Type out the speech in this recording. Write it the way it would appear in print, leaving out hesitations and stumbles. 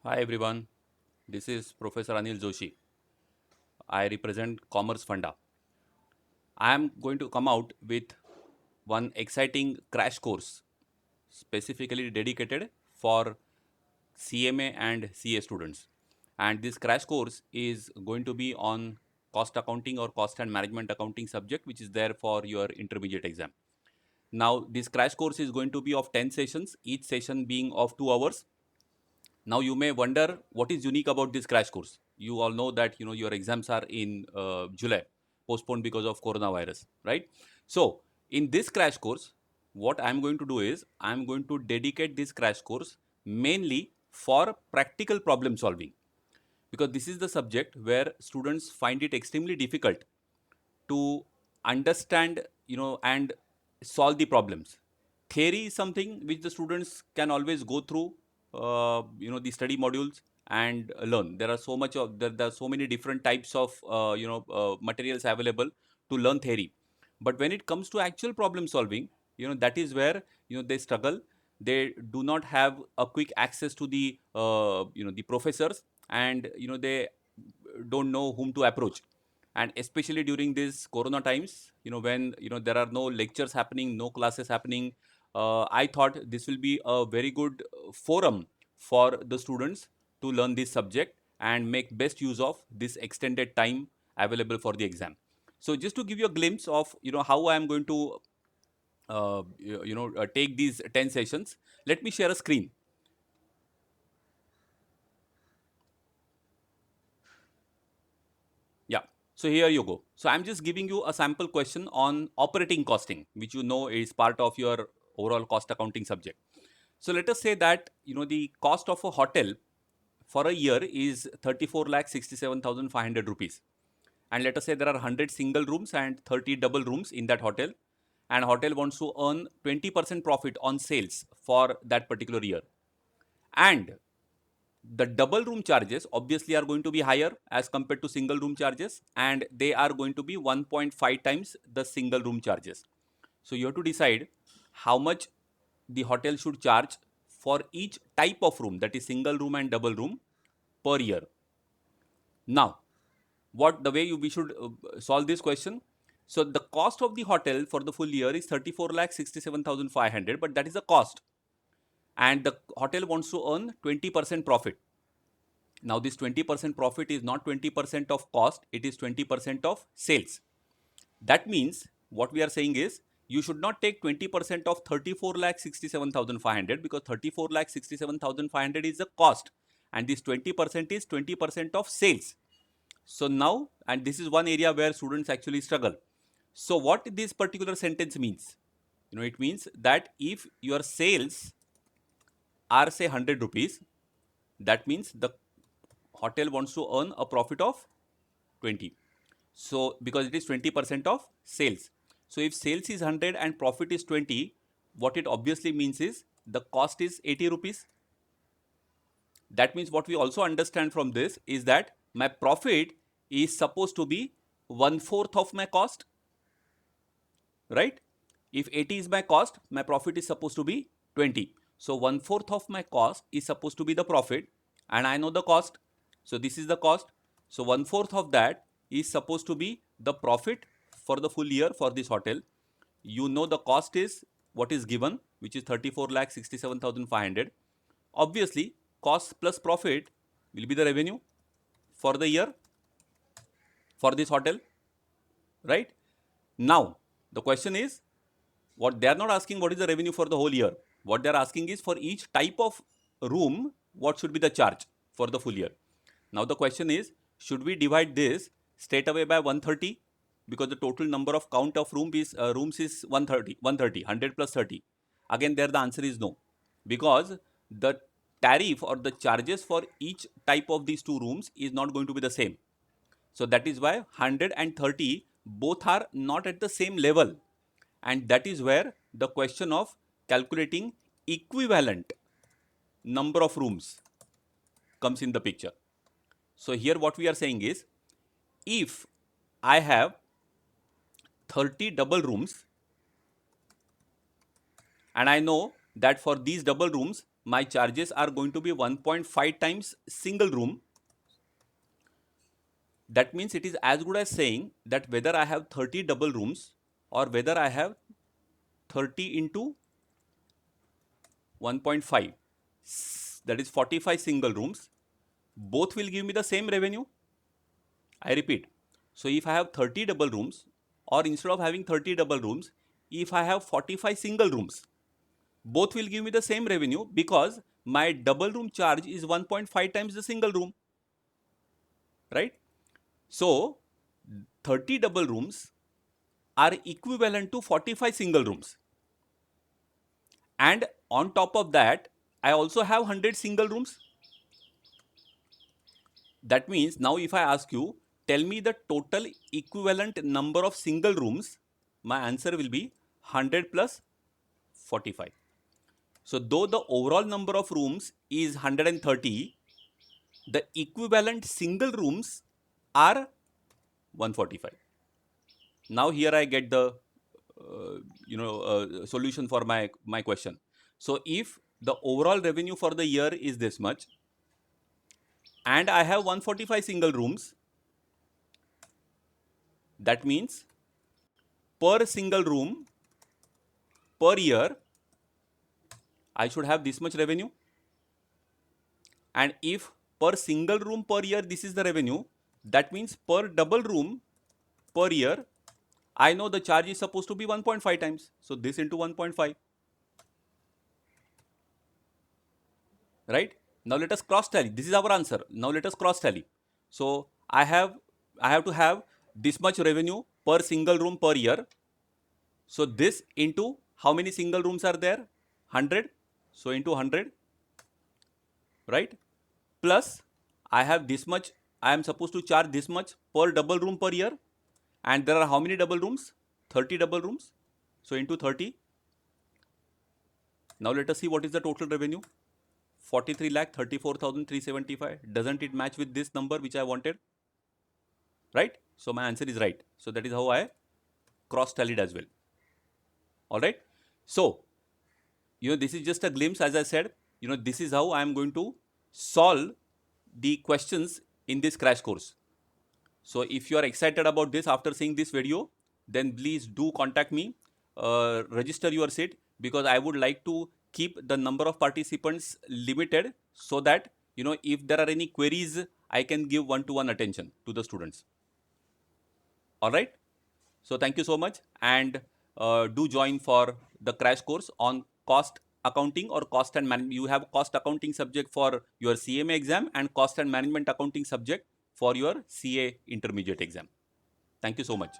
Hi everyone, this is Professor Anil Joshi. I represent Commerce Funda. I am going to come out with one exciting crash course specifically dedicated for CMA and CA students. And this crash course is going to be on cost accounting or cost and management accounting subject, which is there for your intermediate exam. Now, this crash course is going to be of 10 sessions, each session being of 2 hours. Now you may wonder what is unique about this crash course. You all know that your exams are in July, postponed because of coronavirus, right? So in this crash course, what I'm going to do is I'm going to dedicate this crash course mainly for practical problem solving, because this is the subject where students find it extremely difficult to understand and solve the problems. Theory is something which the students can always go through the study modules and learn. There are so many different types of materials available to learn theory. But when it comes to actual problem solving, that is where they struggle. They do not have a quick access to the professors, and they don't know whom to approach. And especially during these corona times, when there are no lectures happening, no classes happening, I thought this will be a very good forum for the students to learn this subject and make best use of this extended time available for the exam. So just to give you a glimpse of how I am going to take these 10 sessions, let me share a screen. Yeah. So here you go. So I'm just giving you a sample question on operating costing, which is part of your overall cost accounting subject. So let us say that the cost of a hotel for a year is 34 lakh 67,500 rupees. And let us say there are 100 single rooms and 30 double rooms in that hotel. And hotel wants to earn 20% profit on sales for that particular year. And the double room charges obviously are going to be higher as compared to single room charges, and they are going to be 1.5 times the single room charges. So you have to decide how much the hotel should charge for each type of room, that is single room and double room, per year. Now, we should solve this question. So the cost of the hotel for the full year is 34 lakh 67,500, but that is the cost, and the hotel wants to earn 20% profit. Now, this 20% profit is not 20% of cost, it is 20% of sales. That means what we are saying is you should not take 20% of 34 lakh 67,500, because 34 lakh 67,500 is the cost, and this 20% is 20% of sales. So now, and this is one area where students actually struggle. So what this particular sentence means? It means that if your sales are say 100 rupees, that means the hotel wants to earn a profit of 20. So because it is 20% of sales. So if sales is 100 and profit is 20, what it obviously means is the cost is 80 rupees. That means what we also understand from this is that my profit is supposed to be 1/4 of my cost, right? If 80 is my cost, my profit is supposed to be 20. So 1/4 of my cost is supposed to be the profit, and I know the cost. So this is the cost. So 1/4 of that is supposed to be the profit for the full year for this hotel. The cost is what is given, which is 34 lakh 67,500. Obviously, cost plus profit will be the revenue for the year for this hotel, right? Now, the question is, what they are not asking what is the revenue for the whole year. What they are asking is for each type of room, what should be the charge for the full year. Now the question is, should we divide this straight away by 130, because the total number of count of rooms is 130, 100 plus 30. Again, there the answer is no, because the tariff or the charges for each type of these two rooms is not going to be the same. So that is why 100 and 30 both are not at the same level. And that is where the question of calculating equivalent number of rooms comes in the picture. So here what we are saying is, if I have 30 double rooms, and I know that for these double rooms my charges are going to be 1.5 times single room. That means it is as good as saying that whether I have 30 double rooms or whether I have 30 into 1.5, that is 45 single rooms, both will give me the same revenue. I repeat, so if I have 30 double rooms, or instead of having 30 double rooms, if I have 45 single rooms, both will give me the same revenue because my double room charge is 1.5 times the single room, right? So 30 double rooms are equivalent to 45 single rooms. And on top of that, I also have 100 single rooms. That means now if I ask you, tell me the total equivalent number of single rooms, my answer will be 100 plus 45. So though the overall number of rooms is 130, the equivalent single rooms are 145. Now here I get the solution for my question. So if the overall revenue for the year is this much, and I have 145 single rooms, that means per single room per year I should have this much revenue. And if per single room per year this is the revenue, that means per double room per year I know the charge is supposed to be 1.5 times. So this into 1.5. Right? Now let us cross tally. This is our answer. Now let us cross tally. So I have to have this much revenue per single room per year. So this into how many single rooms are there? 100. So into 100. Right? Plus I have this much. I am supposed to charge this much per double room per year. And there are how many double rooms? 30 double rooms. So into 30. Now let us see what is the total revenue. 43,34,375. Doesn't it match with this number which I wanted? Right? So my answer is right. So that is how I cross tallied as well. All right. So, this is just a glimpse. As I said, this is how I am going to solve the questions in this crash course. So if you are excited about this after seeing this video, then please do contact me, register your seat, because I would like to keep the number of participants limited so that, if there are any queries, I can give one-to-one attention to the students. All right. So thank you so much, and do join for the crash course on cost accounting or cost and management. You have cost accounting subject for your CMA exam and cost and management accounting subject for your CA intermediate exam. Thank you so much.